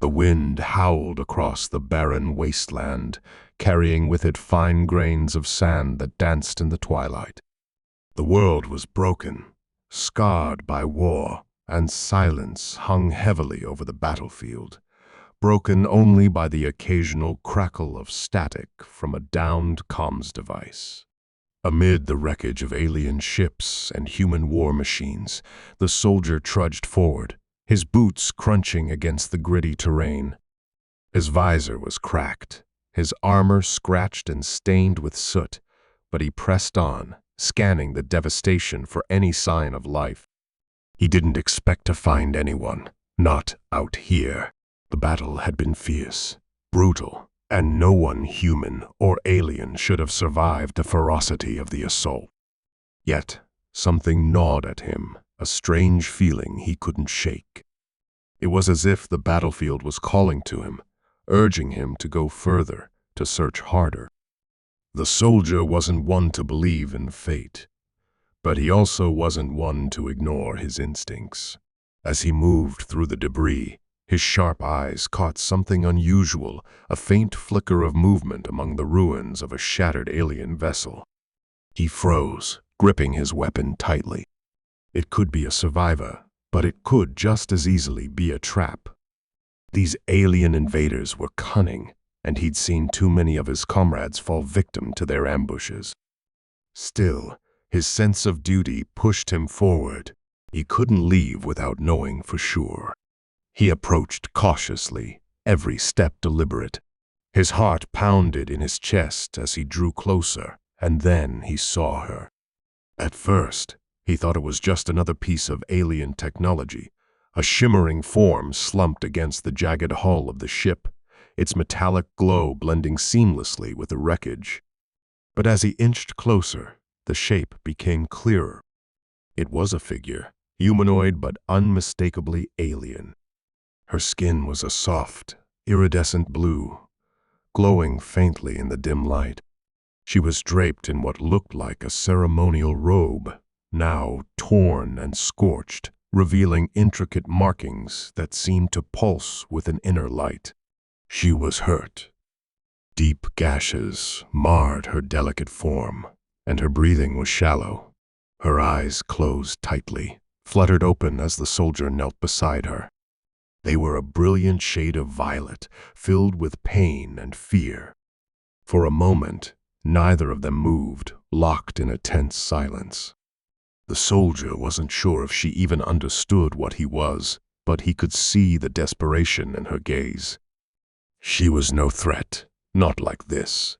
The wind howled across the barren wasteland, carrying with it fine grains of sand that danced in the twilight. The world was broken, scarred by war, and silence hung heavily over the battlefield, broken only by the occasional crackle of static from a downed comms device. Amid the wreckage of alien ships and human war machines, the soldier trudged forward, his boots crunching against the gritty terrain. His visor was cracked, his armor scratched and stained with soot, but he pressed on, scanning the devastation for any sign of life. He didn't expect to find anyone, not out here. The battle had been fierce, brutal, and no one human or alien should have survived the ferocity of the assault. Yet, something gnawed at him, a strange feeling he couldn't shake. It was as if the battlefield was calling to him, urging him to go further, to search harder. The soldier wasn't one to believe in fate, but he also wasn't one to ignore his instincts. As he moved through the debris, his sharp eyes caught something unusual, a faint flicker of movement among the ruins of a shattered alien vessel. He froze, gripping his weapon tightly. It could be a survivor, but it could just as easily be a trap. These alien invaders were cunning, and he'd seen too many of his comrades fall victim to their ambushes. Still, his sense of duty pushed him forward. He couldn't leave without knowing for sure. He approached cautiously, every step deliberate. His heart pounded in his chest as he drew closer, and then he saw her. At first, he thought it was just another piece of alien technology, a shimmering form slumped against the jagged hull of the ship, its metallic glow blending seamlessly with the wreckage. But as he inched closer, the shape became clearer. It was a figure, humanoid but unmistakably alien. Her skin was a soft, iridescent blue, glowing faintly in the dim light. She was draped in what looked like a ceremonial robe, now torn and scorched, revealing intricate markings that seemed to pulse with an inner light. She was hurt. Deep gashes marred her delicate form, and her breathing was shallow. Her eyes closed tightly, fluttered open as the soldier knelt beside her. They were a brilliant shade of violet, filled with pain and fear. For a moment, neither of them moved, locked in a tense silence. The soldier wasn't sure if she even understood what he was, but he could see the desperation in her gaze. She was no threat, not like this.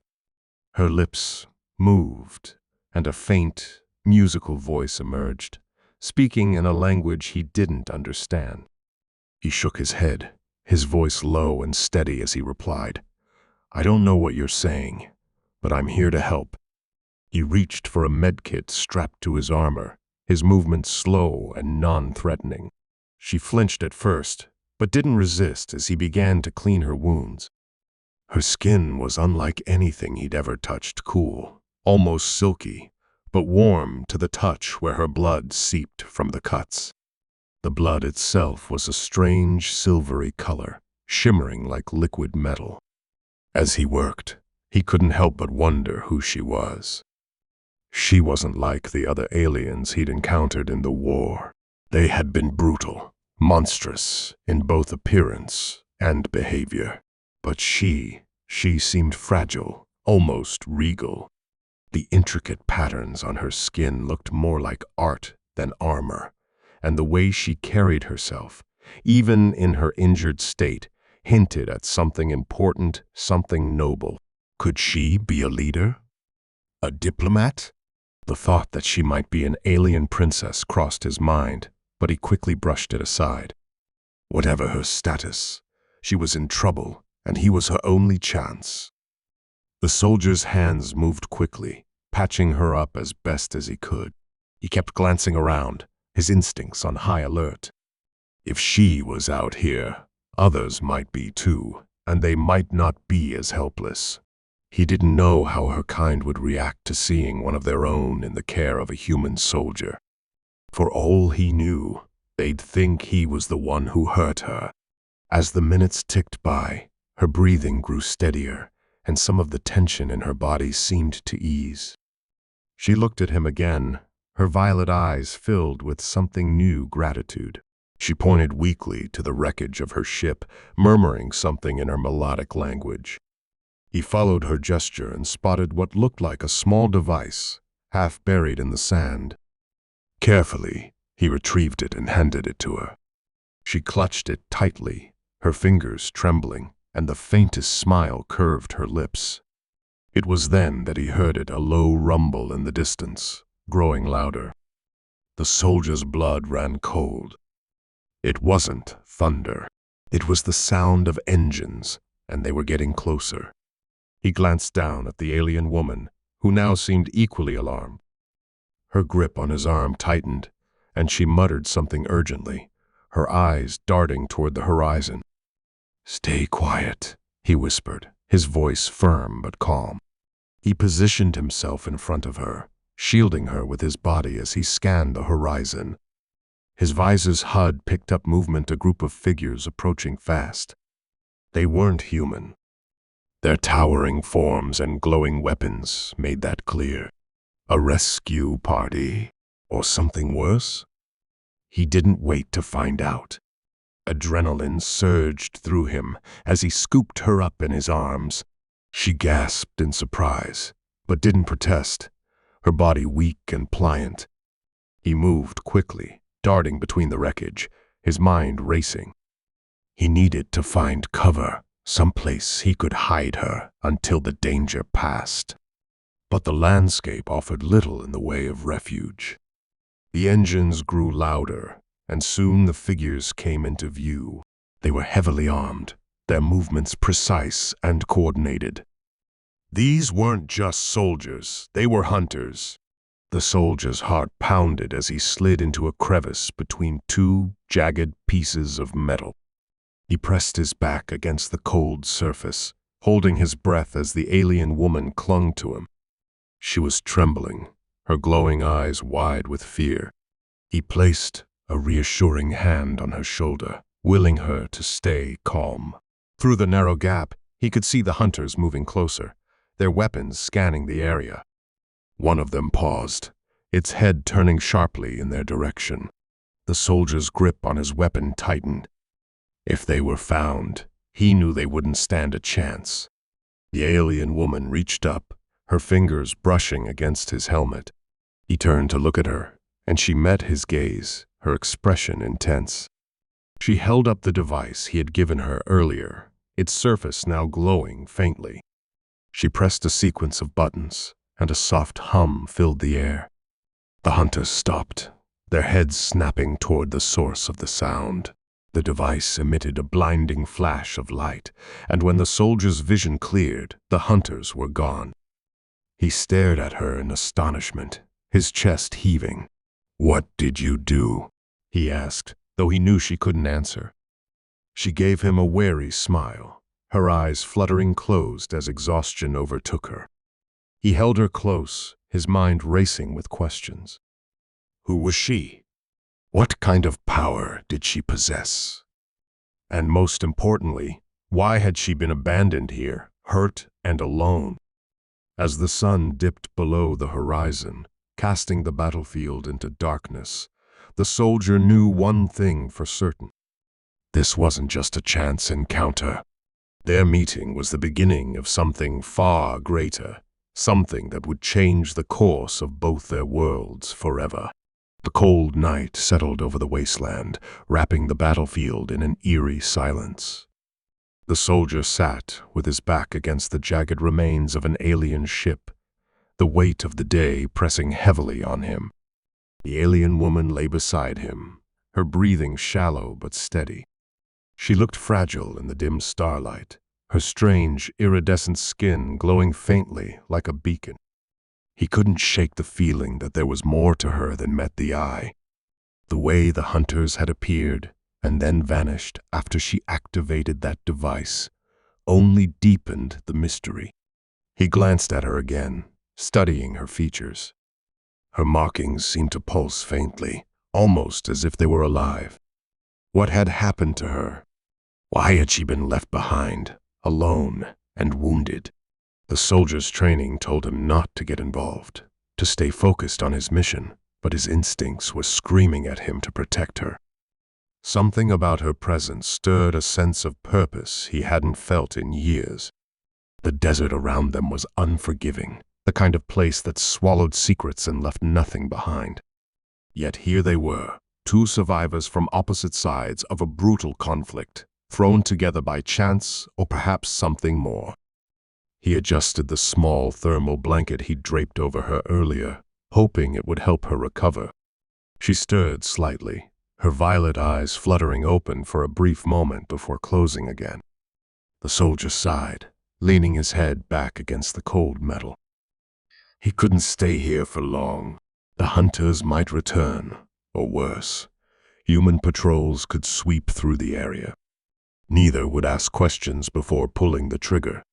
Her lips moved, and a faint, musical voice emerged, speaking in a language he didn't understand. He shook his head, his voice low and steady as he replied, "I don't know what you're saying, but I'm here to help." He reached for a medkit strapped to his armor, his movements slow and non-threatening. She flinched at first, but didn't resist as he began to clean her wounds. Her skin was unlike anything he'd ever touched, cool, almost silky, but warm to the touch where her blood seeped from the cuts. The blood itself was a strange silvery color, shimmering like liquid metal. As he worked, he couldn't help but wonder who she was. She wasn't like the other aliens he'd encountered in the war. They had been brutal, monstrous in both appearance and behavior. But she seemed fragile, almost regal. The intricate patterns on her skin looked more like art than armor, and the way she carried herself, even in her injured state, hinted at something important, something noble. Could she be a leader? A diplomat? The thought that she might be an alien princess crossed his mind, but he quickly brushed it aside. Whatever her status, she was in trouble, and he was her only chance. The soldier's hands moved quickly, patching her up as best as he could. He kept glancing around, his instincts on high alert. If she was out here, others might be too, and they might not be as helpless. He didn't know how her kind would react to seeing one of their own in the care of a human soldier. For all he knew, they'd think he was the one who hurt her. As the minutes ticked by, her breathing grew steadier, and some of the tension in her body seemed to ease. She looked at him again, her violet eyes filled with something new gratitude. She pointed weakly to the wreckage of her ship, murmuring something in her melodic language. He followed her gesture and spotted what looked like a small device, half buried in the sand. Carefully, he retrieved it and handed it to her. She clutched it tightly, her fingers trembling, and the faintest smile curved her lips. It was then that he heard it, a low rumble in the distance, growing louder. The soldier's blood ran cold. It wasn't thunder. It was the sound of engines, and they were getting closer. He glanced down at the alien woman, who now seemed equally alarmed. Her grip on his arm tightened, and she muttered something urgently, her eyes darting toward the horizon. "Stay quiet," he whispered, his voice firm but calm. He positioned himself in front of her, shielding her with his body as he scanned the horizon. His visor's HUD picked up movement, a group of figures approaching fast. They weren't human. Their towering forms and glowing weapons made that clear. A rescue party, or something worse? He didn't wait to find out. Adrenaline surged through him as he scooped her up in his arms. She gasped in surprise, but didn't protest, her body weak and pliant. He moved quickly, darting between the wreckage, his mind racing. He needed to find cover, someplace he could hide her until the danger passed. But the landscape offered little in the way of refuge. The engines grew louder, and soon the figures came into view. They were heavily armed, their movements precise and coordinated. These weren't just soldiers, they were hunters. The soldier's heart pounded as he slid into a crevice between two jagged pieces of metal. He pressed his back against the cold surface, holding his breath as the alien woman clung to him. She was trembling, her glowing eyes wide with fear. He placed a reassuring hand on her shoulder, willing her to stay calm. Through the narrow gap, he could see the hunters moving closer, their weapons scanning the area. One of them paused, its head turning sharply in their direction. The soldier's grip on his weapon tightened. If they were found, he knew they wouldn't stand a chance. The alien woman reached up, her fingers brushing against his helmet. He turned to look at her, and she met his gaze, her expression intense. She held up the device he had given her earlier, its surface now glowing faintly. She pressed a sequence of buttons, and a soft hum filled the air. The hunters stopped, their heads snapping toward the source of the sound. The device emitted a blinding flash of light, and when the soldier's vision cleared, the hunters were gone. He stared at her in astonishment, his chest heaving. "What did you do?" he asked, though he knew she couldn't answer. She gave him a wary smile, her eyes fluttering closed as exhaustion overtook her. He held her close, his mind racing with questions. Who was she? What kind of power did she possess? And most importantly, why had she been abandoned here, hurt and alone? As the sun dipped below the horizon, casting the battlefield into darkness, the soldier knew one thing for certain. This wasn't just a chance encounter. Their meeting was the beginning of something far greater, something that would change the course of both their worlds forever. The cold night settled over the wasteland, wrapping the battlefield in an eerie silence. The soldier sat with his back against the jagged remains of an alien ship, the weight of the day pressing heavily on him. The alien woman lay beside him, her breathing shallow but steady. She looked fragile in the dim starlight, her strange, iridescent skin glowing faintly like a beacon. He couldn't shake the feeling that there was more to her than met the eye. The way the hunters had appeared and then vanished after she activated that device only deepened the mystery. He glanced at her again, studying her features. Her markings seemed to pulse faintly, almost as if they were alive. What had happened to her? Why had she been left behind, alone and wounded? The soldier's training told him not to get involved, to stay focused on his mission, but his instincts were screaming at him to protect her. Something about her presence stirred a sense of purpose he hadn't felt in years. The desert around them was unforgiving, the kind of place that swallowed secrets and left nothing behind. Yet here they were, two survivors from opposite sides of a brutal conflict, thrown together by chance or perhaps something more. He adjusted the small thermal blanket he'd draped over her earlier, hoping it would help her recover. She stirred slightly, her violet eyes fluttering open for a brief moment before closing again. The soldier sighed, leaning his head back against the cold metal. He couldn't stay here for long. The hunters might return, or worse, human patrols could sweep through the area. Neither would ask questions before pulling the trigger.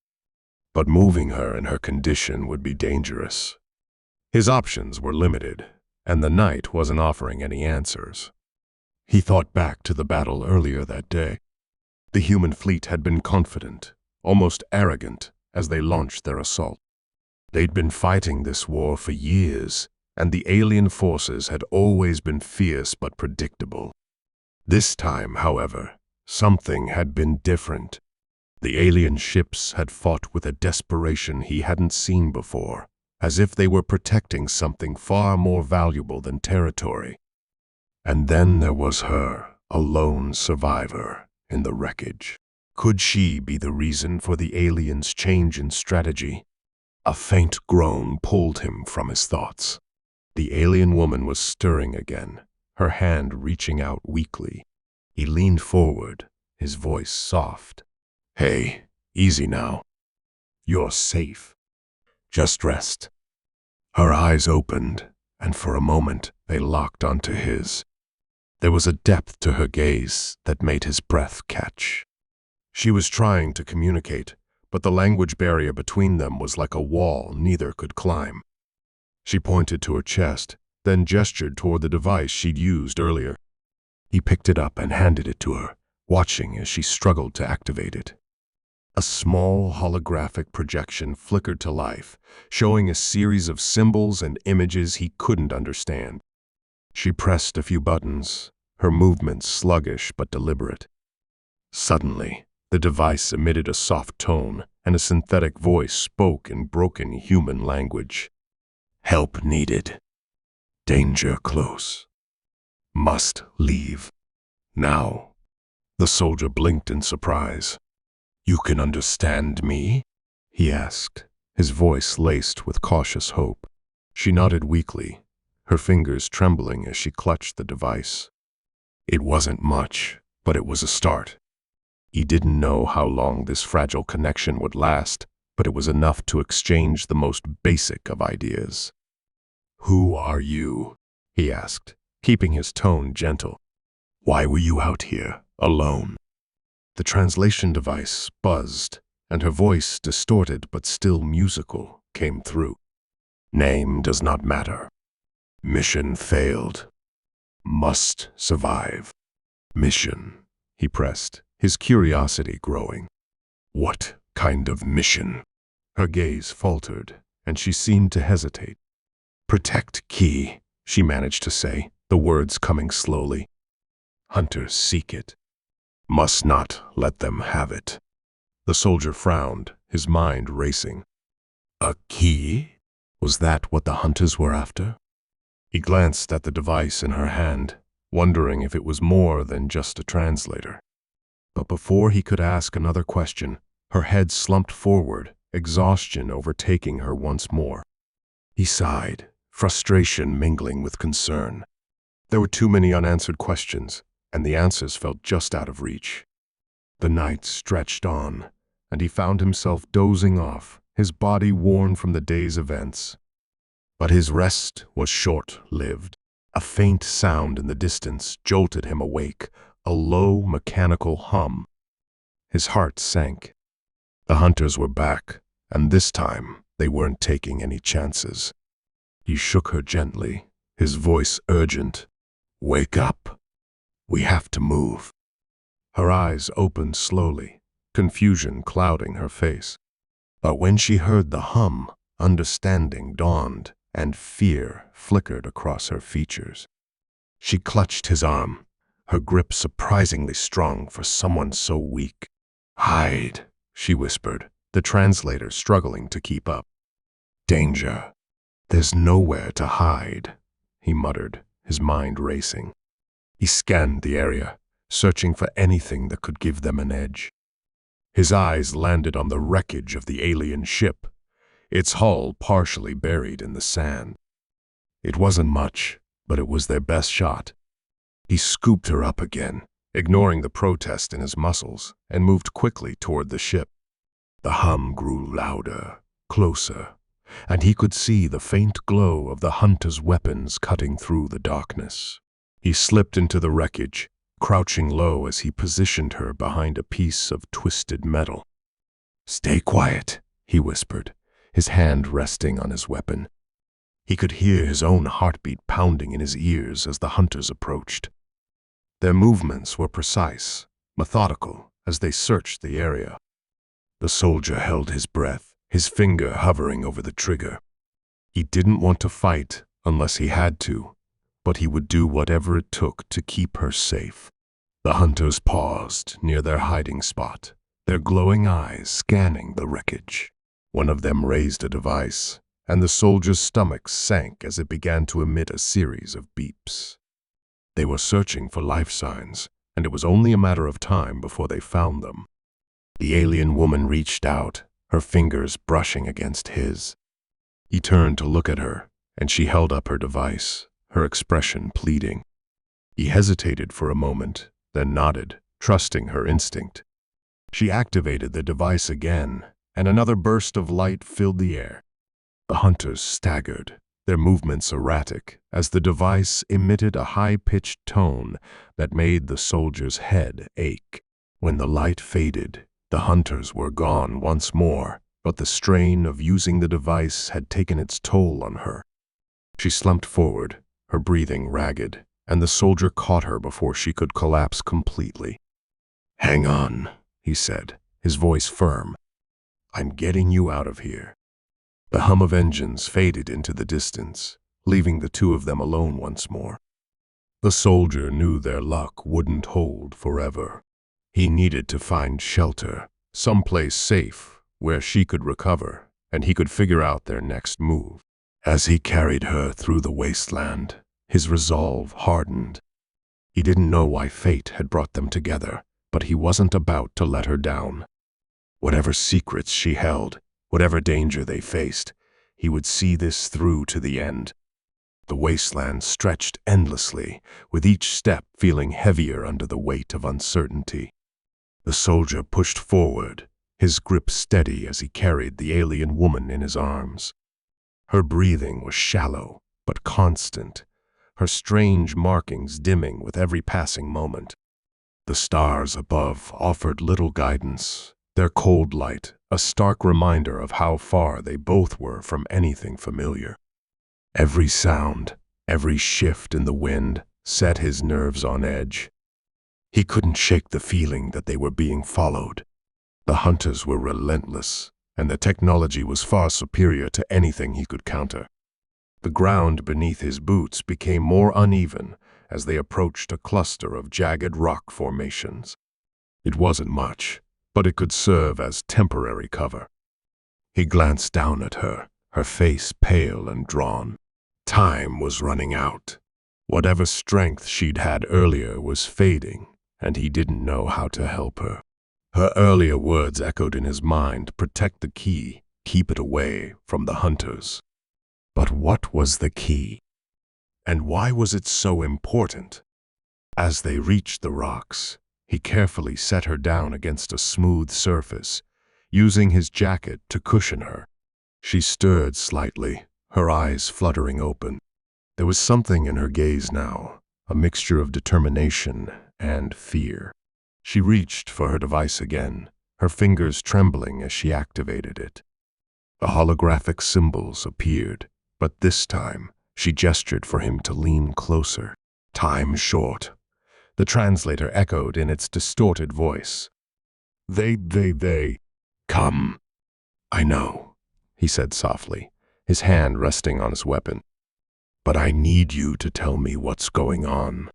But moving her in her condition would be dangerous. His options were limited, and the night wasn't offering any answers. He thought back to the battle earlier that day. The human fleet had been confident, almost arrogant, as they launched their assault. They'd been fighting this war for years, and the alien forces had always been fierce but predictable. This time, however, something had been different. The alien ships had fought with a desperation he hadn't seen before, as if they were protecting something far more valuable than territory. And then there was her, a lone survivor, in the wreckage. Could she be the reason for the aliens' change in strategy? A faint groan pulled him from his thoughts. The alien woman was stirring again, her hand reaching out weakly. He leaned forward, his voice soft. "Hey, easy now. You're safe. Just rest." Her eyes opened, and for a moment they locked onto his. There was a depth to her gaze that made his breath catch. She was trying to communicate, but the language barrier between them was like a wall neither could climb. She pointed to her chest, then gestured toward the device she'd used earlier. He picked it up and handed it to her, watching as she struggled to activate it. A small holographic projection flickered to life, showing a series of symbols and images he couldn't understand. She pressed a few buttons, her movements sluggish but deliberate. Suddenly, the device emitted a soft tone, and a synthetic voice spoke in broken human language. "Help needed. Danger close. Must leave. Now." The soldier blinked in surprise. "You can understand me?" he asked, his voice laced with cautious hope. She nodded weakly, her fingers trembling as she clutched the device. It wasn't much, but it was a start. He didn't know how long this fragile connection would last, but it was enough to exchange the most basic of ideas. "Who are you?" he asked, keeping his tone gentle. "Why were you out here, alone?" The translation device buzzed, and her voice, distorted but still musical, came through. "Name does not matter. Mission failed. Must survive." "Mission," he pressed, his curiosity growing. "What kind of mission?" Her gaze faltered, and she seemed to hesitate. "Protect Key," she managed to say, the words coming slowly. "Hunters seek it. Must not let them have it." The soldier frowned, his mind racing. A key? Was that what the hunters were after? He glanced at the device in her hand, wondering if it was more than just a translator. But before he could ask another question, her head slumped forward, exhaustion overtaking her once more. He sighed, frustration mingling with concern. There were too many unanswered questions, and the answers felt just out of reach. The night stretched on, and he found himself dozing off, his body worn from the day's events. But his rest was short-lived. A faint sound in the distance jolted him awake, a low mechanical hum. His heart sank. The hunters were back, and this time they weren't taking any chances. He shook her gently, his voice urgent. "Wake up. We have to move." Her eyes opened slowly, confusion clouding her face. But when she heard the hum, understanding dawned, and fear flickered across her features. She clutched his arm, her grip surprisingly strong for someone so weak. "Hide," she whispered, the translator struggling to keep up. "Danger. There's nowhere to hide," he muttered, his mind racing. He scanned the area, searching for anything that could give them an edge. His eyes landed on the wreckage of the alien ship, its hull partially buried in the sand. It wasn't much, but it was their best shot. He scooped her up again, ignoring the protest in his muscles, and moved quickly toward the ship. The hum grew louder, closer, and he could see the faint glow of the hunter's weapons cutting through the darkness. He slipped into the wreckage, crouching low as he positioned her behind a piece of twisted metal. "Stay quiet," he whispered, his hand resting on his weapon. He could hear his own heartbeat pounding in his ears as the hunters approached. Their movements were precise, methodical, as they searched the area. The soldier held his breath, his finger hovering over the trigger. He didn't want to fight unless he had to, but he would do whatever it took to keep her safe. The hunters paused near their hiding spot, their glowing eyes scanning the wreckage. One of them raised a device, and the soldier's stomach sank as it began to emit a series of beeps. They were searching for life signs, and it was only a matter of time before they found them. The alien woman reached out, her fingers brushing against his. He turned to look at her, and she held up her device, her expression pleading. He hesitated for a moment, then nodded, trusting her instinct. She activated the device again, and another burst of light filled the air. The hunters staggered, their movements erratic, as the device emitted a high-pitched tone that made the soldier's head ache. When the light faded, the hunters were gone once more, but the strain of using the device had taken its toll on her. She slumped forward, her breathing ragged, and the soldier caught her before she could collapse completely. "Hang on," he said, his voice firm. "I'm getting you out of here." The hum of engines faded into the distance, leaving the two of them alone once more. The soldier knew their luck wouldn't hold forever. He needed to find shelter, someplace safe where she could recover, and he could figure out their next move. As he carried her through the wasteland, his resolve hardened. He didn't know why fate had brought them together, but he wasn't about to let her down. Whatever secrets she held, whatever danger they faced, he would see this through to the end. The wasteland stretched endlessly, with each step feeling heavier under the weight of uncertainty. The soldier pushed forward, his grip steady as he carried the alien woman in his arms. Her breathing was shallow, but constant, her strange markings dimming with every passing moment. The stars above offered little guidance, their cold light a stark reminder of how far they both were from anything familiar. Every sound, every shift in the wind set his nerves on edge. He couldn't shake the feeling that they were being followed. The hunters were relentless, and the technology was far superior to anything he could counter. The ground beneath his boots became more uneven as they approached a cluster of jagged rock formations. It wasn't much, but it could serve as temporary cover. He glanced down at her, her face pale and drawn. Time was running out. Whatever strength she'd had earlier was fading, and he didn't know how to help her. Her earlier words echoed in his mind, protect the key, keep it away from the hunters. But what was the key? And why was it so important? As they reached the rocks, he carefully set her down against a smooth surface, using his jacket to cushion her. She stirred slightly, her eyes fluttering open. There was something in her gaze now, a mixture of determination and fear. She reached for her device again, her fingers trembling as she activated it. The holographic symbols appeared, but this time she gestured for him to lean closer. Time short. The translator echoed in its distorted voice. They. Come. I know, he said softly, his hand resting on his weapon. But I need you to tell me what's going on.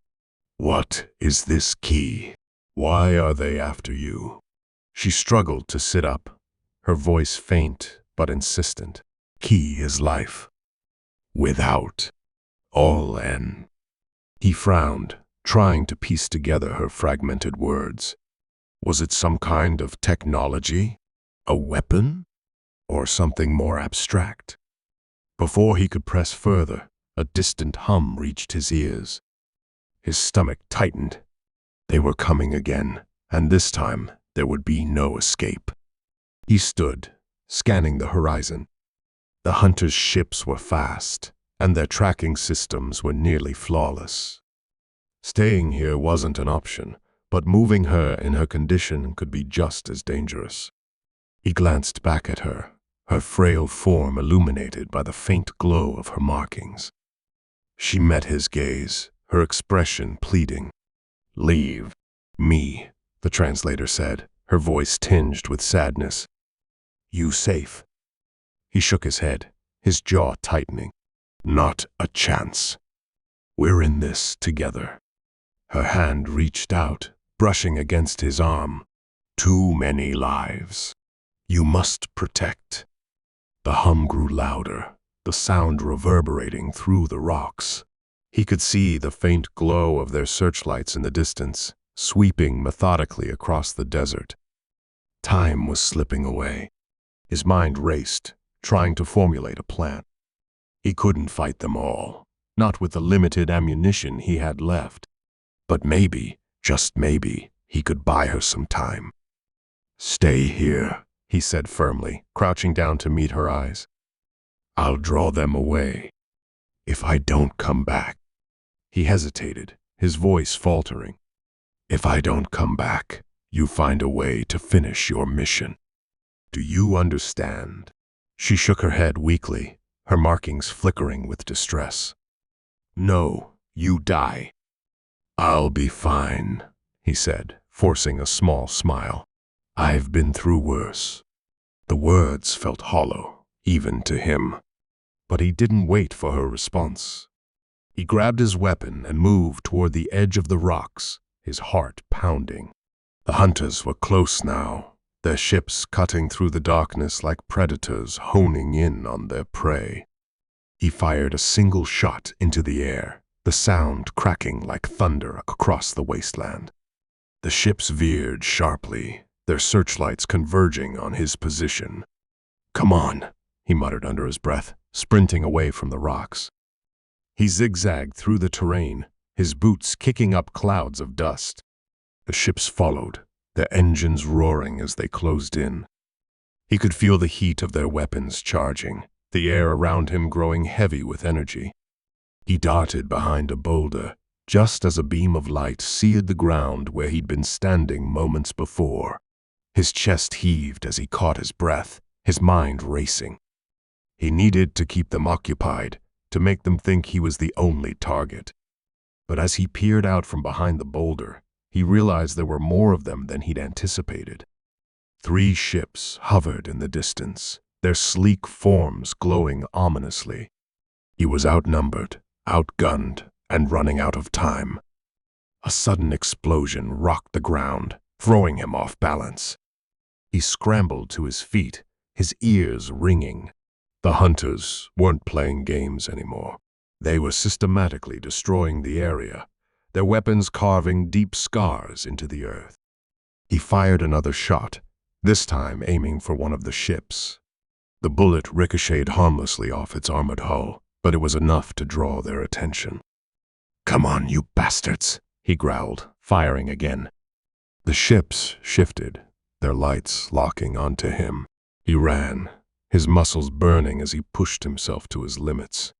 What is this key? Why are they after you? She struggled to sit up, her voice faint but insistent. Key is life. Without. All N. He frowned, trying to piece together her fragmented words. Was it some kind of technology? A weapon? Or something more abstract? Before he could press further, a distant hum reached his ears. His stomach tightened. They were coming again, and this time there would be no escape. He stood, scanning the horizon. The hunters' ships were fast, and their tracking systems were nearly flawless. Staying here wasn't an option, but moving her in her condition could be just as dangerous. He glanced back at her, her frail form illuminated by the faint glow of her markings. She met his gaze, her expression pleading. Leave me, the translator said, her voice tinged with sadness. You safe? He shook his head, his jaw tightening. Not a chance. We're in this together. Her hand reached out, brushing against his arm. Too many lives. You must protect. The hum grew louder, the sound reverberating through the rocks. He could see the faint glow of their searchlights in the distance, sweeping methodically across the desert. Time was slipping away. His mind raced, trying to formulate a plan. He couldn't fight them all, not with the limited ammunition he had left. But maybe, just maybe, he could buy her some time. Stay here, he said firmly, crouching down to meet her eyes. I'll draw them away. If I don't come back. He hesitated, his voice faltering. If I don't come back, you find a way to finish your mission. Do you understand? She shook her head weakly, her markings flickering with distress. No, you die. I'll be fine, he said, forcing a small smile. I've been through worse. The words felt hollow, even to him. But he didn't wait for her response. He grabbed his weapon and moved toward the edge of the rocks, his heart pounding. The hunters were close now, their ships cutting through the darkness like predators honing in on their prey. He fired a single shot into the air, the sound cracking like thunder across the wasteland. The ships veered sharply, their searchlights converging on his position. Come on, he muttered under his breath, sprinting away from the rocks. He zigzagged through the terrain, his boots kicking up clouds of dust. The ships followed, their engines roaring as they closed in. He could feel the heat of their weapons charging, the air around him growing heavy with energy. He darted behind a boulder, just as a beam of light seared the ground where he'd been standing moments before. His chest heaved as he caught his breath, his mind racing. He needed to keep them occupied, to make them think he was the only target. But as he peered out from behind the boulder, he realized there were more of them than he'd anticipated. 3 ships hovered in the distance, their sleek forms glowing ominously. He was outnumbered, outgunned, and running out of time. A sudden explosion rocked the ground, throwing him off balance. He scrambled to his feet, his ears ringing. The hunters weren't playing games anymore. They were systematically destroying the area, their weapons carving deep scars into the earth. He fired another shot, this time aiming for one of the ships. The bullet ricocheted harmlessly off its armored hull, but it was enough to draw their attention. Come on, you bastards, he growled, firing again. The ships shifted, their lights locking onto him. He ran, his muscles burning as he pushed himself to his limits.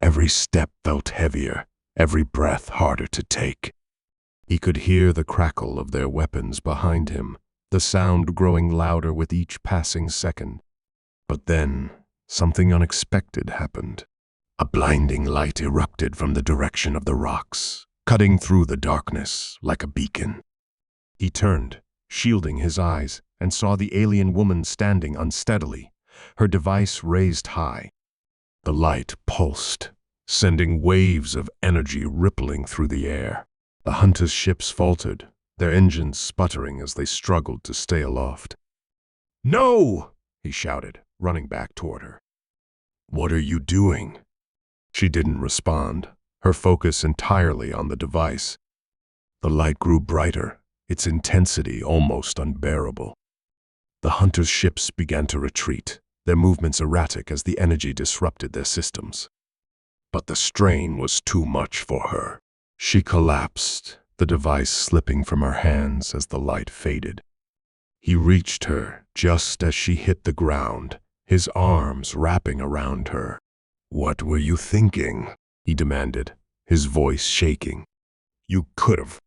Every step felt heavier, every breath harder to take. He could hear the crackle of their weapons behind him, the sound growing louder with each passing second. But then, something unexpected happened. A blinding light erupted from the direction of the rocks. cutting through the darkness like a beacon. He turned, shielding his eyes, and saw the alien woman standing unsteadily, her device raised high. The light pulsed, sending waves of energy rippling through the air. The hunters' ships faltered, their engines sputtering as they struggled to stay aloft. "No!" he shouted, running back toward her. "What are you doing?" She didn't respond, her focus entirely on the device. The light grew brighter, its intensity almost unbearable. The hunters' ships began to retreat, their movements erratic as the energy disrupted their systems. But the strain was too much for her. She collapsed, the device slipping from her hands as the light faded. He reached her just as she hit the ground, his arms wrapping around her. "What were you thinking?" he demanded, his voice shaking. "You could've."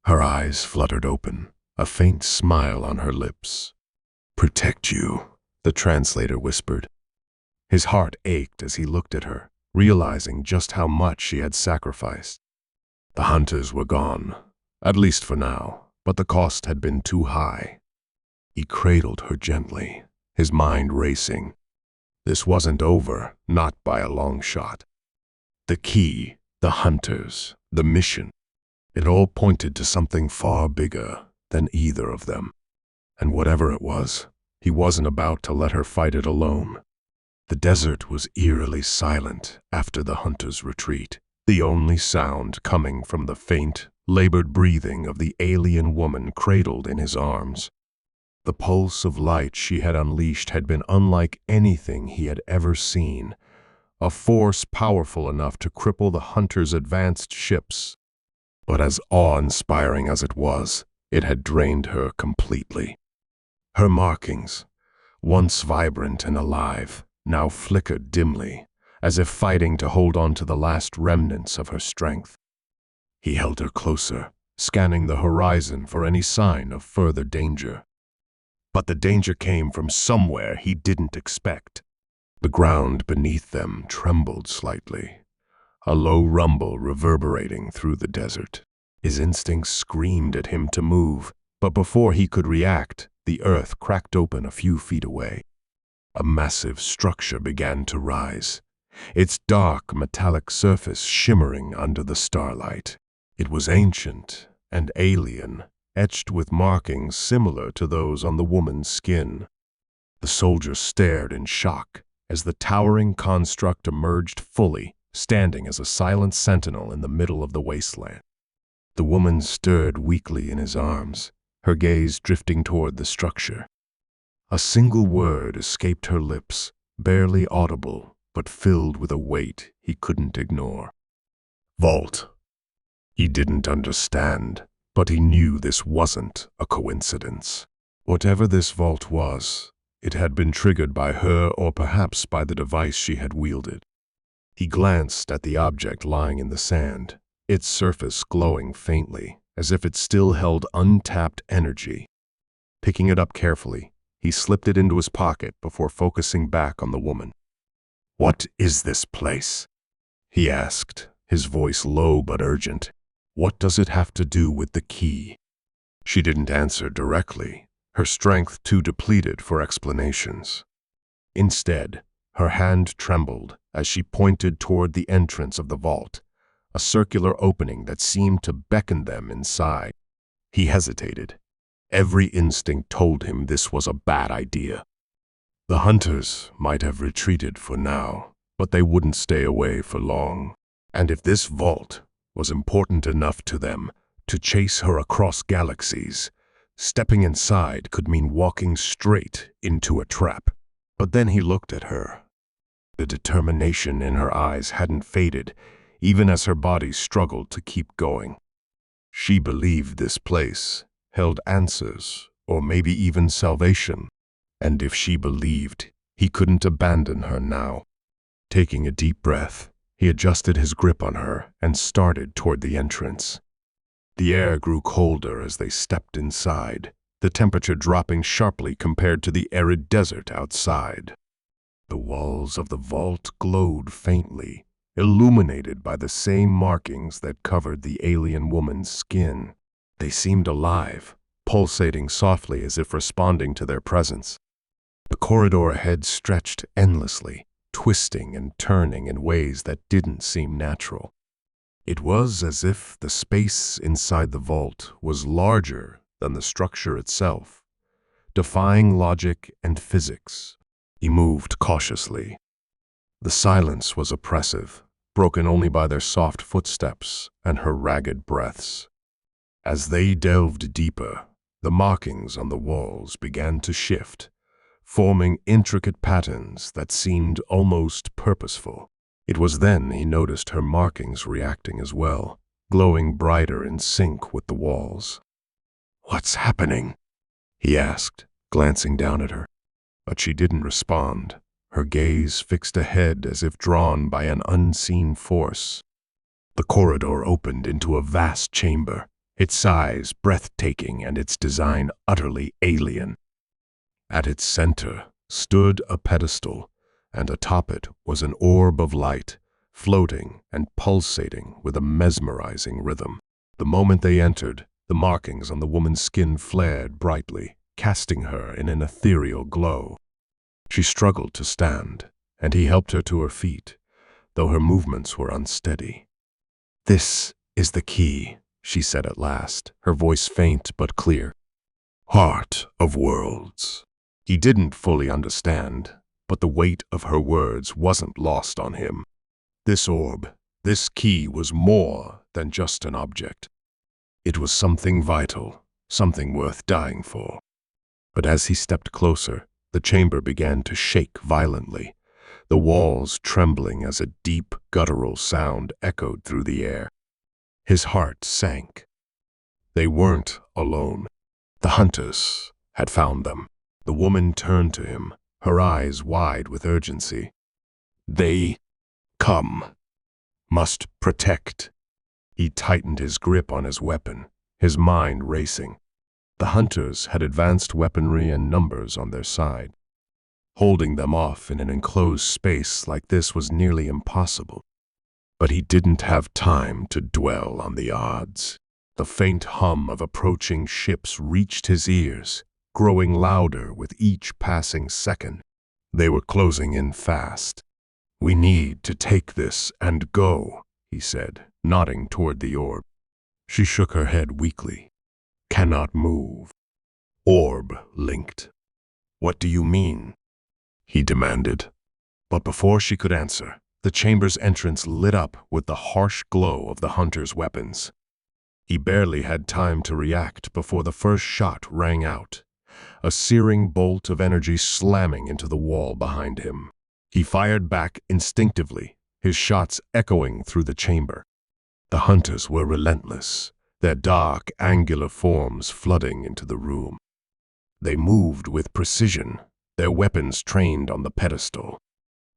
Her eyes fluttered open, a faint smile on her lips. "Protect you," the translator whispered. His heart ached as he looked at her, realizing just how much she had sacrificed. The hunters were gone, at least for now, but the cost had been too high. He cradled her gently, his mind racing. This wasn't over, not by a long shot. The key, the hunters, the mission, it all pointed to something far bigger than either of them. And whatever it was, he wasn't about to let her fight it alone. The desert was eerily silent after the hunters' retreat, the only sound coming from the faint, labored breathing of the alien woman cradled in his arms. The pulse of light she had unleashed had been unlike anything he had ever seen, a force powerful enough to cripple the hunters' advanced ships. But as awe-inspiring as it was, it had drained her completely. Her markings, once vibrant and alive, now flickered dimly, as if fighting to hold on to the last remnants of her strength. He held her closer, scanning the horizon for any sign of further danger. But the danger came from somewhere he didn't expect. The ground beneath them trembled slightly, a low rumble reverberating through the desert. His instincts screamed at him to move, but before he could react, the earth cracked open a few feet away. A massive structure began to rise, its dark metallic surface shimmering under the starlight. It was ancient and alien, etched with markings similar to those on the woman's skin. The soldiers stared in shock as the towering construct emerged fully, standing as a silent sentinel in the middle of the wasteland. The woman stirred weakly in his arms, her gaze drifting toward the structure. A single word escaped her lips, barely audible, but filled with a weight he couldn't ignore. "Vault." He didn't understand, but he knew this wasn't a coincidence. Whatever this vault was, it had been triggered by her or perhaps by the device she had wielded. He glanced at the object lying in the sand, its surface glowing faintly, as if it still held untapped energy. Picking it up carefully, he slipped it into his pocket before focusing back on the woman. "What is this place?" he asked, his voice low but urgent. "What does it have to do with the key?" She didn't answer directly, her strength too depleted for explanations. Instead, her hand trembled as she pointed toward the entrance of the vault, a circular opening that seemed to beckon them inside. He hesitated. Every instinct told him this was a bad idea. The hunters might have retreated for now, but they wouldn't stay away for long. And if this vault was important enough to them to chase her across galaxies, stepping inside could mean walking straight into a trap. But then he looked at her. The determination in her eyes hadn't faded, even as her body struggled to keep going. She believed this place held answers, or maybe even salvation. And if she believed, he couldn't abandon her now. Taking a deep breath, he adjusted his grip on her and started toward the entrance. The air grew colder as they stepped inside, the temperature dropping sharply compared to the arid desert outside. The walls of the vault glowed faintly, illuminated by the same markings that covered the alien woman's skin. They seemed alive, pulsating softly as if responding to their presence. The corridor ahead stretched endlessly, twisting and turning in ways that didn't seem natural. It was as if the space inside the vault was larger than the structure itself, defying logic and physics. He moved cautiously. The silence was oppressive, broken only by their soft footsteps and her ragged breaths. As they delved deeper, the markings on the walls began to shift, forming intricate patterns that seemed almost purposeful. It was then he noticed her markings reacting as well, glowing brighter in sync with the walls. "What's happening?" he asked, glancing down at her. But she didn't respond, her gaze fixed ahead as if drawn by an unseen force. The corridor opened into a vast chamber, its size breathtaking and its design utterly alien. At its center stood a pedestal, and atop it was an orb of light, floating and pulsating with a mesmerizing rhythm. The moment they entered, the markings on the woman's skin flared brightly, casting her in an ethereal glow. She struggled to stand, and he helped her to her feet, though her movements were unsteady. "This is the key," she said at last, her voice faint but clear. "Heart of worlds." He didn't fully understand, but the weight of her words wasn't lost on him. This orb, this key was more than just an object. It was something vital, something worth dying for. But as he stepped closer, the chamber began to shake violently, the walls trembling as a deep, guttural sound echoed through the air. His heart sank. They weren't alone. The hunters had found them. The woman turned to him, her eyes wide with urgency. "They come. Must protect." He tightened his grip on his weapon, his mind racing. The hunters had advanced weaponry and numbers on their side. Holding them off in an enclosed space like this was nearly impossible. But he didn't have time to dwell on the odds. The faint hum of approaching ships reached his ears, growing louder with each passing second. They were closing in fast. "We need to take this and go," he said, nodding toward the orb. She shook her head weakly. "Cannot move." "Orb linked." "What do you mean?" he demanded. But before she could answer, the chamber's entrance lit up with the harsh glow of the hunter's weapons. He barely had time to react before the first shot rang out, a searing bolt of energy slamming into the wall behind him. He fired back instinctively, his shots echoing through the chamber. The hunters were relentless, their dark, angular forms flooding into the room. They moved with precision, their weapons trained on the pedestal.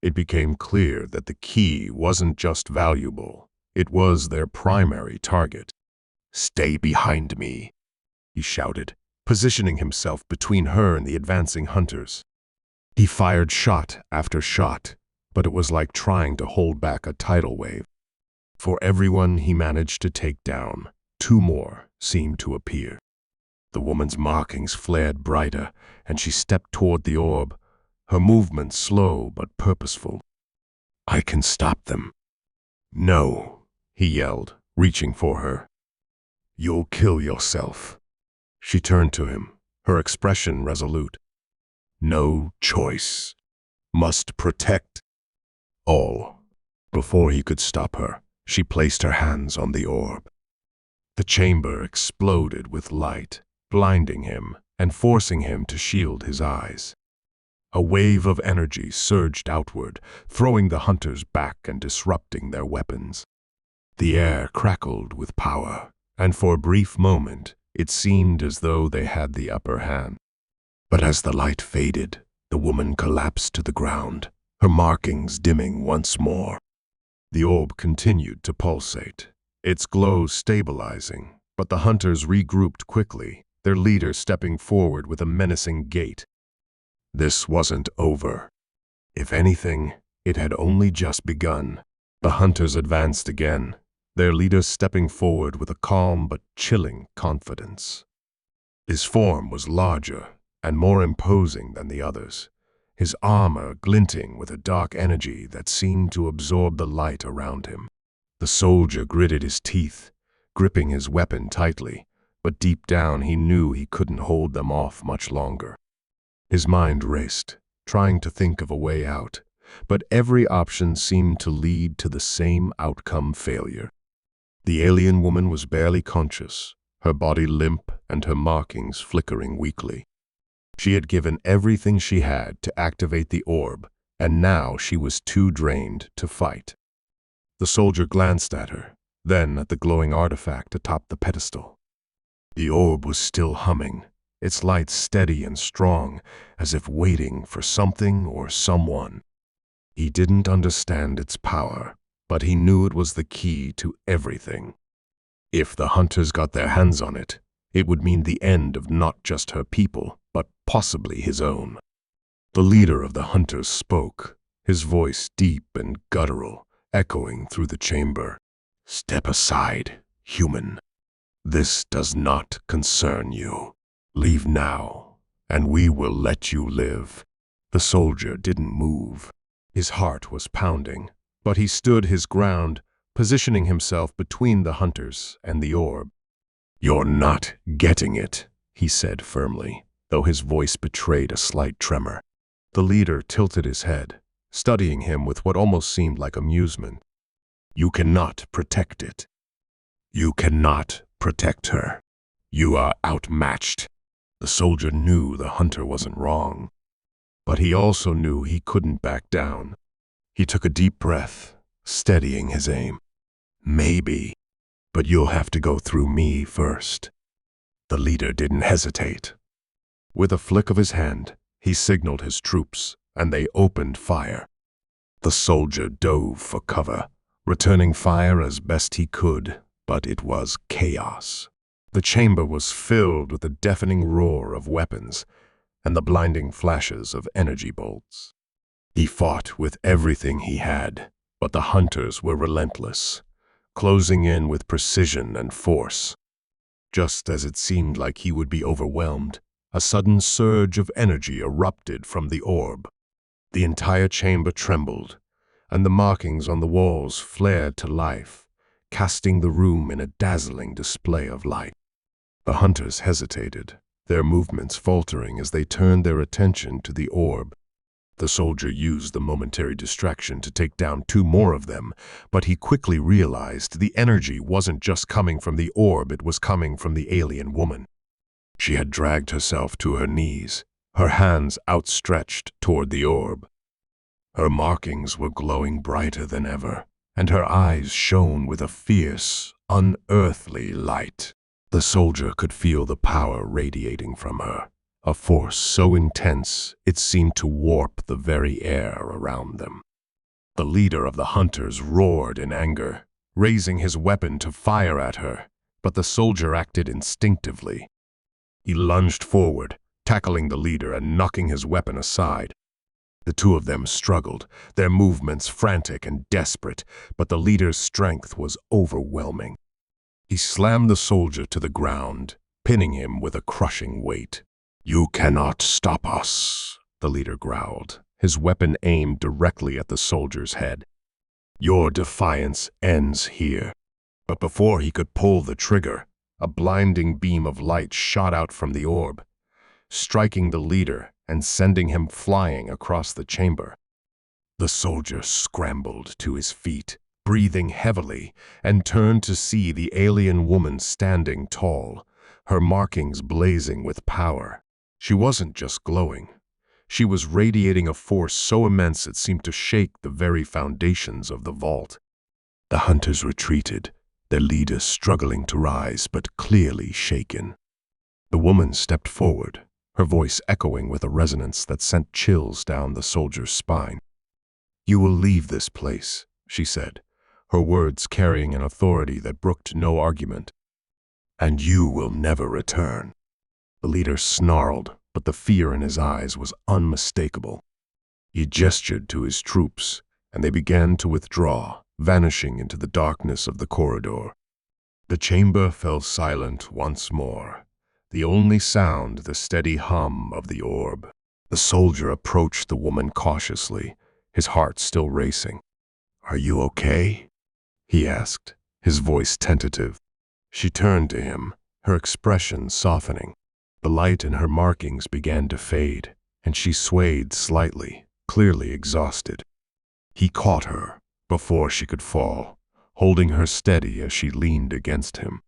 It became clear that the key wasn't just valuable, it was their primary target. "Stay behind me," he shouted, positioning himself between her and the advancing hunters. He fired shot after shot, but it was like trying to hold back a tidal wave. For everyone he managed to take down, two more seemed to appear. The woman's markings flared brighter, and she stepped toward the orb, her movements slow but purposeful. "I can stop them." "No," he yelled, reaching for her. "You'll kill yourself." She turned to him, her expression resolute. "No choice. Must protect all." Before he could stop her, she placed her hands on the orb. The chamber exploded with light, blinding him and forcing him to shield his eyes. A wave of energy surged outward, throwing the hunters back and disrupting their weapons. The air crackled with power, and for a brief moment, it seemed as though they had the upper hand. But as the light faded, the woman collapsed to the ground, her markings dimming once more. The orb continued to pulsate, its glow stabilizing, but the hunters regrouped quickly, their leader stepping forward with a menacing gait. This wasn't over. If anything, it had only just begun. The hunters advanced again, their leader stepping forward with a calm but chilling confidence. His form was larger and more imposing than the others, his armor glinting with a dark energy that seemed to absorb the light around him. The soldier gritted his teeth, gripping his weapon tightly, but deep down he knew he couldn't hold them off much longer. His mind raced, trying to think of a way out, but every option seemed to lead to the same outcome: failure. The alien woman was barely conscious, her body limp and her markings flickering weakly. She had given everything she had to activate the orb, and now she was too drained to fight. The soldier glanced at her, then at the glowing artifact atop the pedestal. The orb was still humming, its light steady and strong, as if waiting for something or someone. He didn't understand its power, but he knew it was the key to everything. If the hunters got their hands on it, it would mean the end of not just her people, but possibly his own. The leader of the hunters spoke, his voice deep and guttural, echoing through the chamber. "Step aside, human. This does not concern you. Leave now, and we will let you live." The soldier didn't move. His heart was pounding, but he stood his ground, positioning himself between the hunters and the orb. "You're not getting it," he said firmly, though his voice betrayed a slight tremor. The leader tilted his head, studying him with what almost seemed like amusement. "You cannot protect it. You cannot protect her. You are outmatched." The soldier knew the hunter wasn't wrong, but he also knew he couldn't back down. He took a deep breath, steadying his aim. "Maybe, but you'll have to go through me first." The leader didn't hesitate. With a flick of his hand, he signaled his troops, and they opened fire. The soldier dove for cover, returning fire as best he could, but it was chaos. The chamber was filled with the deafening roar of weapons and the blinding flashes of energy bolts. He fought with everything he had, but the hunters were relentless, closing in with precision and force. Just as it seemed like he would be overwhelmed, a sudden surge of energy erupted from the orb. The entire chamber trembled, and the markings on the walls flared to life, casting the room in a dazzling display of light. The hunters hesitated, their movements faltering as they turned their attention to the orb. The soldier used the momentary distraction to take down 2 more of them, but he quickly realized the energy wasn't just coming from the orb, it was coming from the alien woman. She had dragged herself to her knees, her hands outstretched toward the orb. Her markings were glowing brighter than ever, and her eyes shone with a fierce, unearthly light. The soldier could feel the power radiating from her, a force so intense it seemed to warp the very air around them. The leader of the hunters roared in anger, raising his weapon to fire at her, but the soldier acted instinctively. He lunged forward, tackling the leader and knocking his weapon aside. The 2 of them struggled, their movements frantic and desperate, but the leader's strength was overwhelming. He slammed the soldier to the ground, pinning him with a crushing weight. "You cannot stop us," the leader growled, his weapon aimed directly at the soldier's head. "Your defiance ends here." But before he could pull the trigger, a blinding beam of light shot out from the orb, striking the leader and sending him flying across the chamber. The soldier scrambled to his feet, breathing heavily, and turned to see the alien woman standing tall, her markings blazing with power. She wasn't just glowing. She was radiating a force so immense it seemed to shake the very foundations of the vault. The hunters retreated, their leader struggling to rise but clearly shaken. The woman stepped forward, her voice echoing with a resonance that sent chills down the soldier's spine. "You will leave this place," she said, her words carrying an authority that brooked no argument. "And you will never return." The leader snarled, but the fear in his eyes was unmistakable. He gestured to his troops, and they began to withdraw, vanishing into the darkness of the corridor. The chamber fell silent once more, the only sound the steady hum of the orb. The soldier approached the woman cautiously, his heart still racing. "Are you okay?" he asked, his voice tentative. She turned to him, her expression softening. The light in her markings began to fade, and she swayed slightly, clearly exhausted. He caught her before she could fall, holding her steady as she leaned against him.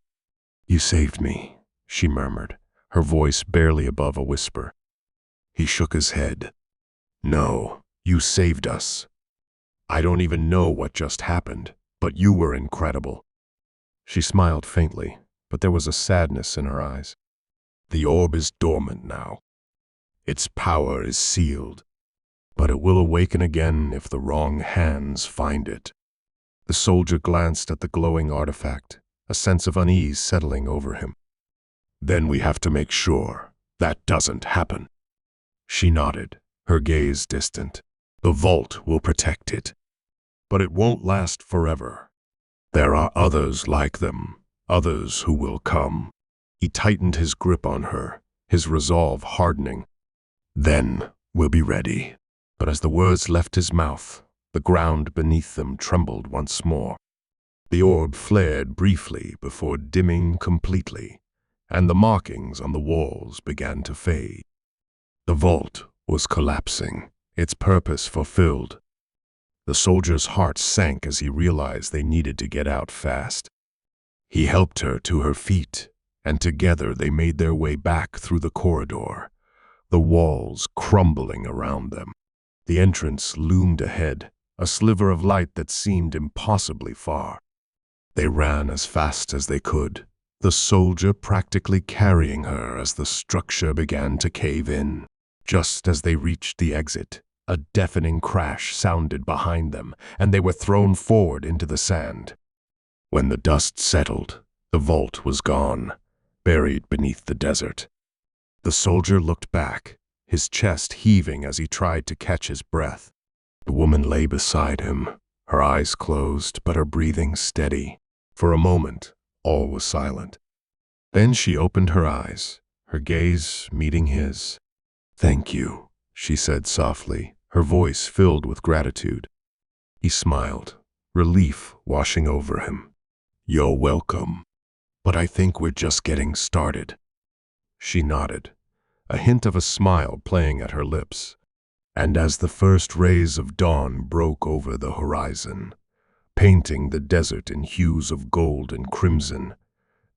"You saved me," she murmured, her voice barely above a whisper. He shook his head. "No, you saved us. I don't even know what just happened, but you were incredible." She smiled faintly, but there was a sadness in her eyes. "The orb is dormant now. Its power is sealed, but it will awaken again if the wrong hands find it." The soldier glanced at the glowing artifact, a sense of unease settling over him. "Then we have to make sure that doesn't happen." She nodded, her gaze distant. "The vault will protect it, but it won't last forever. There are others like them, others who will come." He tightened his grip on her, his resolve hardening. "Then we'll be ready." But as the words left his mouth, the ground beneath them trembled once more. The orb flared briefly before dimming completely, and the markings on the walls began to fade. The vault was collapsing, its purpose fulfilled. The soldier's heart sank as he realized they needed to get out fast. He helped her to her feet, and together they made their way back through the corridor, the walls crumbling around them. The entrance loomed ahead, a sliver of light that seemed impossibly far. They ran as fast as they could, the soldier practically carrying her as the structure began to cave in. Just as they reached the exit, a deafening crash sounded behind them, and they were thrown forward into the sand. When the dust settled, the vault was gone, buried beneath the desert. The soldier looked back, his chest heaving as he tried to catch his breath. The woman lay beside him, her eyes closed but her breathing steady. For a moment, all was silent. Then she opened her eyes, her gaze meeting his. "Thank you," she said softly, her voice filled with gratitude. He smiled, relief washing over him. "You're welcome. But I think we're just getting started." She nodded, a hint of a smile playing at her lips. And as the first rays of dawn broke over the horizon, painting the desert in hues of gold and crimson,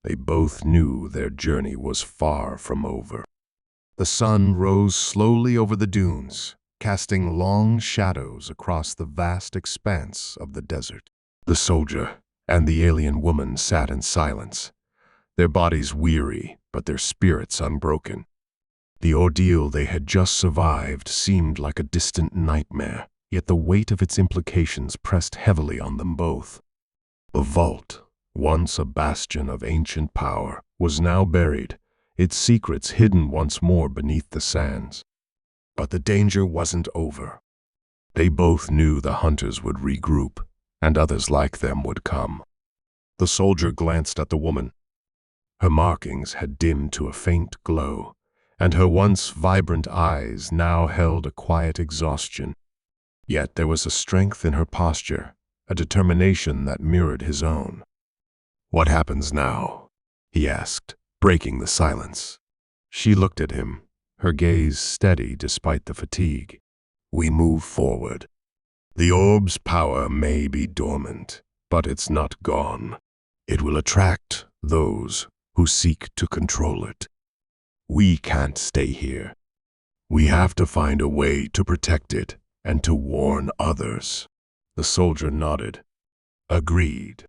they both knew their journey was far from over. The sun rose slowly over the dunes, casting long shadows across the vast expanse of the desert. The soldier and the alien woman sat in silence, their bodies weary but their spirits unbroken. The ordeal they had just survived seemed like a distant nightmare, yet the weight of its implications pressed heavily on them both. The vault, once a bastion of ancient power, was now buried, its secrets hidden once more beneath the sands. But the danger wasn't over. They both knew the hunters would regroup, and others like them would come. The soldier glanced at the woman. Her markings had dimmed to a faint glow, and her once vibrant eyes now held a quiet exhaustion. Yet there was a strength in her posture, a determination that mirrored his own. "What happens now?" he asked, breaking the silence. She looked at him, her gaze steady despite the fatigue. "We move forward. The orb's power may be dormant, but it's not gone. It will attract those who seek to control it. We can't stay here. We have to find a way to protect it and to warn others." The soldier nodded. "Agreed.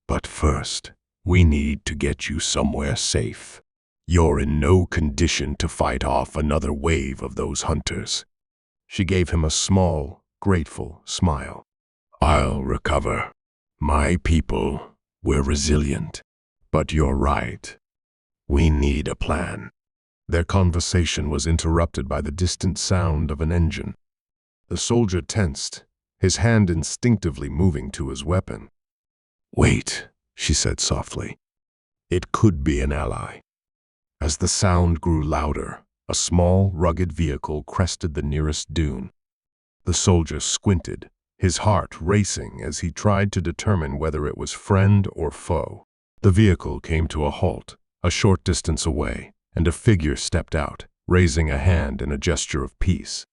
But first, we need to get you somewhere safe. You're in no condition to fight off another wave of those hunters." She gave him a small, grateful smile. "I'll recover. My people, we're resilient. But you're right. We need a plan." Their conversation was interrupted by the distant sound of an engine. The soldier tensed, his hand instinctively moving to his weapon. "Wait," she said softly. "It could be an ally." As the sound grew louder, a small, rugged vehicle crested the nearest dune. The soldier squinted, his heart racing as he tried to determine whether it was friend or foe. The vehicle came to a halt, a short distance away, and a figure stepped out, raising a hand in a gesture of peace.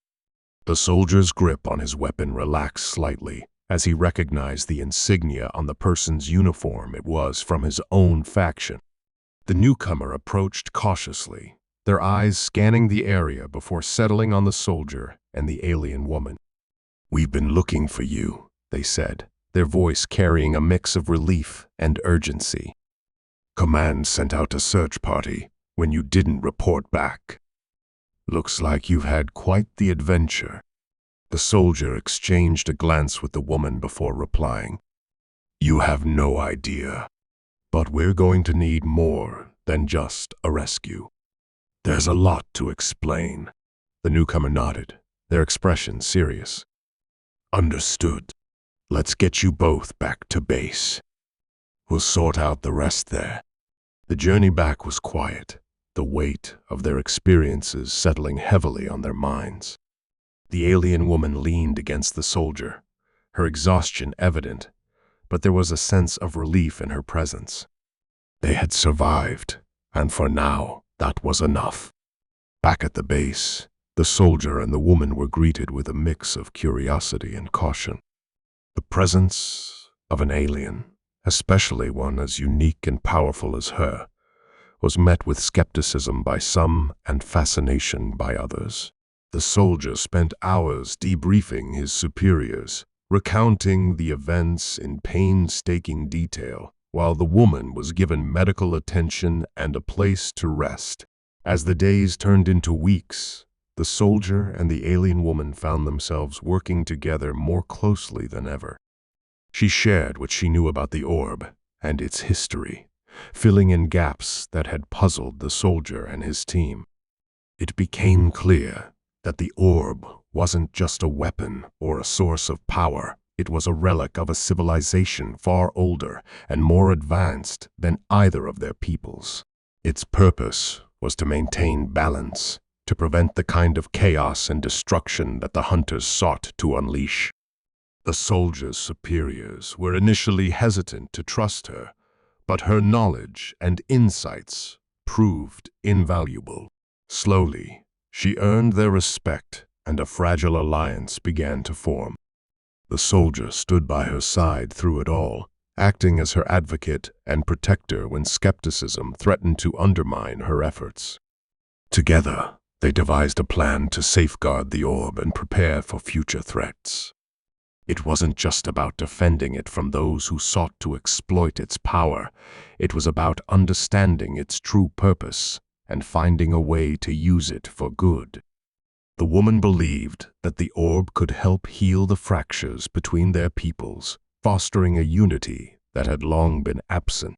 The soldier's grip on his weapon relaxed slightly as he recognized the insignia on the person's uniform. It was from his own faction. The newcomer approached cautiously, their eyes scanning the area before settling on the soldier and the alien woman. "We've been looking for you," they said, their voice carrying a mix of relief and urgency. "Command sent out a search party when you didn't report back. Looks like you've had quite the adventure." The soldier exchanged a glance with the woman before replying. "You have no idea, but we're going to need more than just a rescue. There's a lot to explain." The newcomer nodded, their expression serious. "Understood. Let's get you both back to base. We'll sort out the rest there." The journey back was quiet, the weight of their experiences settling heavily on their minds. The alien woman leaned against the soldier, her exhaustion evident, but there was a sense of relief in her presence. They had survived, and for now, that was enough. Back at the base, the soldier and the woman were greeted with a mix of curiosity and caution. The presence of an alien, especially one as unique and powerful as her, was met with skepticism by some and fascination by others. The soldier spent hours debriefing his superiors, recounting the events in painstaking detail, while the woman was given medical attention and a place to rest. As the days turned into weeks, the soldier and the alien woman found themselves working together more closely than ever. She shared what she knew about the orb and its history, filling in gaps that had puzzled the soldier and his team. It became clear that the orb wasn't just a weapon or a source of power. It was a relic of a civilization far older and more advanced than either of their peoples. Its purpose was to maintain balance, to prevent the kind of chaos and destruction that the hunters sought to unleash. The soldier's superiors were initially hesitant to trust her, but her knowledge and insights proved invaluable. Slowly, she earned their respect, and a fragile alliance began to form. The soldier stood by her side through it all, acting as her advocate and protector when skepticism threatened to undermine her efforts. Together, they devised a plan to safeguard the orb and prepare for future threats. It wasn't just about defending it from those who sought to exploit its power. It was about understanding its true purpose and finding a way to use it for good. The woman believed that the orb could help heal the fractures between their peoples, fostering a unity that had long been absent.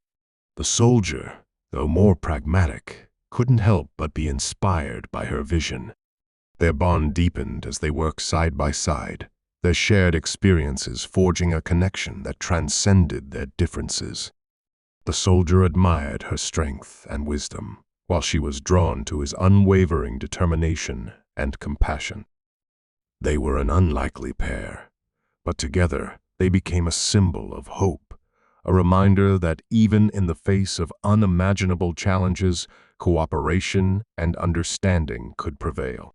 The soldier, though more pragmatic, couldn't help but be inspired by her vision. Their bond deepened as they worked side by side, their shared experiences forging a connection that transcended their differences. The soldier admired her strength and wisdom, while she was drawn to his unwavering determination and compassion. They were an unlikely pair, but together they became a symbol of hope, a reminder that even in the face of unimaginable challenges, cooperation and understanding could prevail.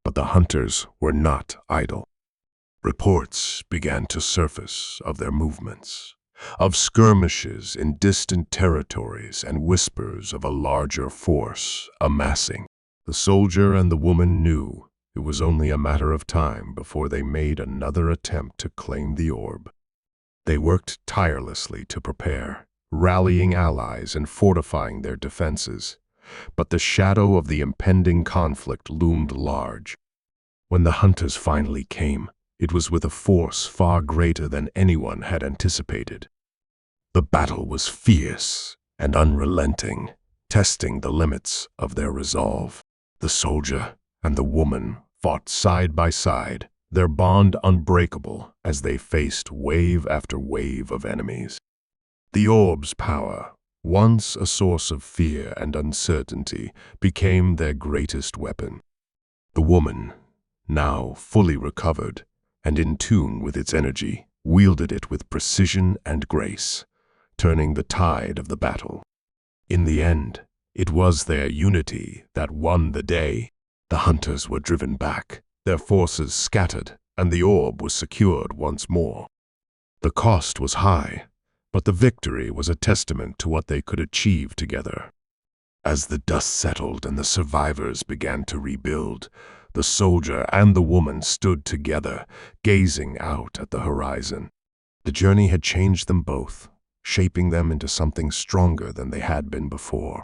But the hunters were not idle. Reports began to surface of their movements, of skirmishes in distant territories and whispers of a larger force amassing. The soldier and the woman knew it was only a matter of time before they made another attempt to claim the orb. They worked tirelessly to prepare, rallying allies and fortifying their defenses, but the shadow of the impending conflict loomed large. When the hunters finally came, it was with a force far greater than anyone had anticipated. The battle was fierce and unrelenting, testing the limits of their resolve. The soldier and the woman fought side by side, their bond unbreakable as they faced wave after wave of enemies. The orb's power, once a source of fear and uncertainty, became their greatest weapon. The woman, now fully recovered and in tune with its energy, wielded it with precision and grace, turning the tide of the battle. In the end, it was their unity that won the day. The hunters were driven back, their forces scattered, and the orb was secured once more. The cost was high, but the victory was a testament to what they could achieve together. As the dust settled and the survivors began to rebuild, the soldier and the woman stood together, gazing out at the horizon. The journey had changed them both, shaping them into something stronger than they had been before.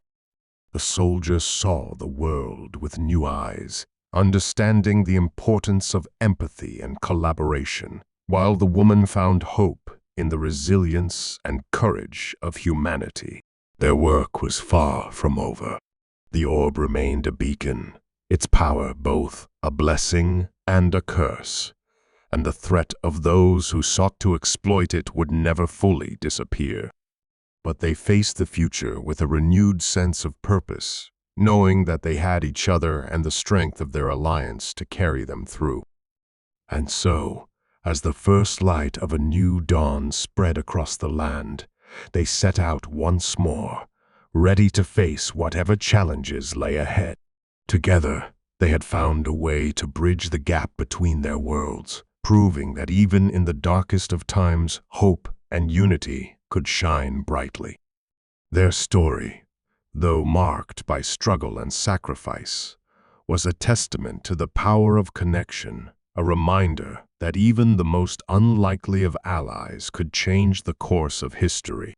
The soldier saw the world with new eyes, understanding the importance of empathy and collaboration, while the woman found hope in the resilience and courage of humanity. Their work was far from over. The orb remained a beacon, its power both a blessing and a curse, and the threat of those who sought to exploit it would never fully disappear. But they faced the future with a renewed sense of purpose, knowing that they had each other and the strength of their alliance to carry them through. And so, as the first light of a new dawn spread across the land, they set out once more, ready to face whatever challenges lay ahead. Together, they had found a way to bridge the gap between their worlds, proving that even in the darkest of times, hope and unity could shine brightly. Their story, though marked by struggle and sacrifice, was a testament to the power of connection, a reminder that even the most unlikely of allies could change the course of history.